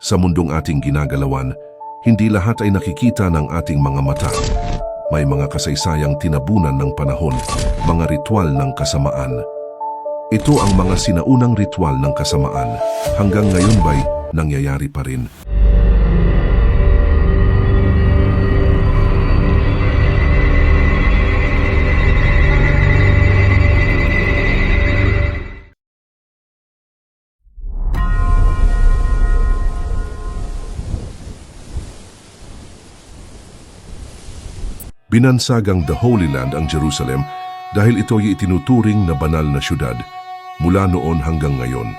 Sa mundong ating ginagalawan, hindi lahat ay nakikita ng ating mga mata. May mga kasaysayang tinabunan ng panahon, mga ritual ng kasamaan. Ito ang mga sinaunang ritual ng kasamaan. Hanggang ngayon ba'y nangyayari pa rin? Binansagang The Holy Land ang Jerusalem dahil ito ay itinuturing na banal na syudad mula noon hanggang ngayon.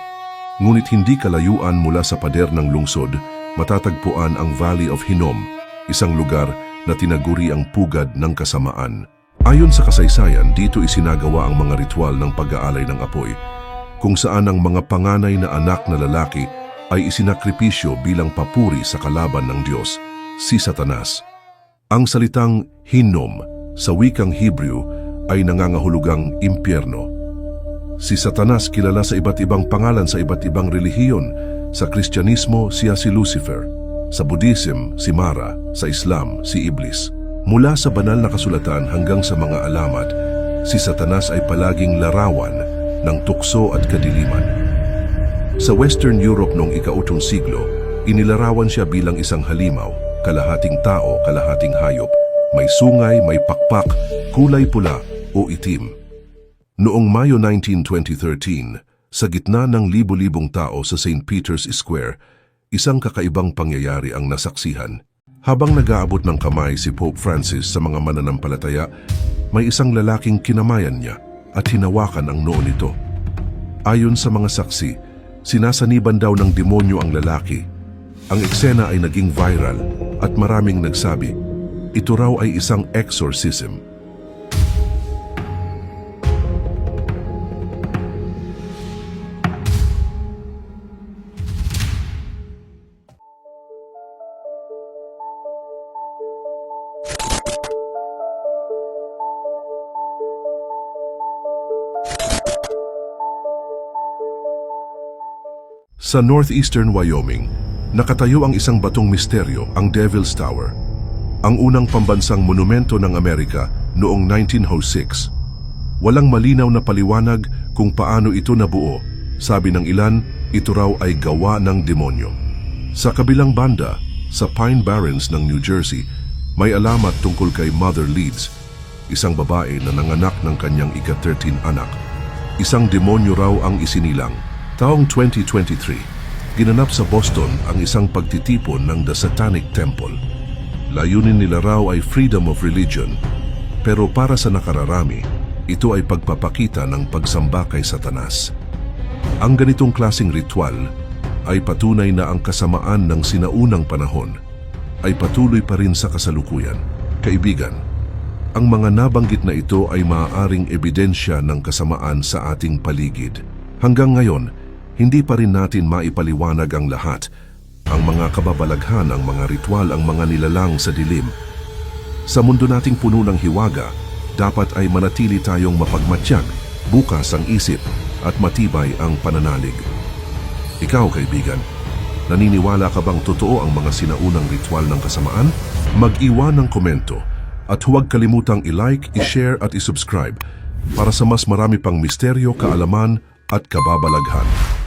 Ngunit hindi kalayuan mula sa pader ng lungsod, matatagpuan ang Valley of Hinnom, isang lugar na tinaguri ang pugad ng kasamaan. Ayon sa kasaysayan, dito isinagawa ang mga ritual ng pag-aalay ng apoy, kung saan ang mga panganay na anak na lalaki ay isinakripisyo bilang papuri sa kalaban ng Diyos, si Satanas. Ang salitang Hinnom sa wikang Hebrew ay nangangahulugang impyerno. Si Satanas kilala sa iba't ibang pangalan sa iba't ibang relihiyon. Sa Kristyanismo, siya si Lucifer. Sa Buddhism, si Mara. Sa Islam, si Iblis. Mula sa banal na kasulatan hanggang sa mga alamat, si Satanas ay palaging larawan ng tukso at kadiliman. Sa Western Europe noong ika-8 siglo, inilarawan siya bilang isang halimaw, kalahating tao, kalahating hayop, may sungay, may pakpak, kulay pula o itim. Noong Mayo 19, 2013, sa gitna ng libo-libong tao sa St. Peter's Square, isang kakaibang pangyayari ang nasaksihan. Habang nag-aabot ng kamay si Pope Francis sa mga mananampalataya, may isang lalaking kinamayan niya at hinawakan ang noo nito. Ayon sa mga saksi, sinasaniban daw ng demonyo ang lalaki. Ang eksena ay naging viral at maraming nagsabi, ito raw ay isang exorcism. Sa northeastern Wyoming, nakatayo ang isang batong misteryo, ang Devil's Tower, ang unang pambansang monumento ng Amerika noong 1906. Walang malinaw na paliwanag kung paano ito nabuo. Sabi ng ilan, ito raw ay gawa ng demonyo. Sa kabilang banda, sa Pine Barrens ng New Jersey, may alamat tungkol kay Mother Leeds, isang babae na nanganak ng kanyang ika-13 anak. Isang demonyo raw ang isinilang. Taong 2023, ginanap sa Boston ang isang pagtitipon ng The Satanic Temple. Layunin nila raw ay freedom of religion, pero para sa nakararami, ito ay pagpapakita ng pagsamba kay Satanas. Ang ganitong klaseng ritual ay patunay na ang kasamaan ng sinaunang panahon ay patuloy pa rin sa kasalukuyan. Kaibigan, ang mga nabanggit na ito ay maaaring ebidensya ng kasamaan sa ating paligid. Hanggang ngayon, hindi pa rin natin maipaliwanag ang lahat, ang mga kababalaghan, ang mga ritual, ang mga nilalang sa dilim. Sa mundo nating puno ng hiwaga, dapat ay manatili tayong mapagmatsyag, bukas ang isip at matibay ang pananalig. Ikaw, kaibigan, naniniwala ka bang totoo ang mga sinaunang ritual ng kasamaan? Mag-iwan ng komento at huwag kalimutang i-like, i-share at i-subscribe para sa mas marami pang misteryo, kaalaman at kababalaghan.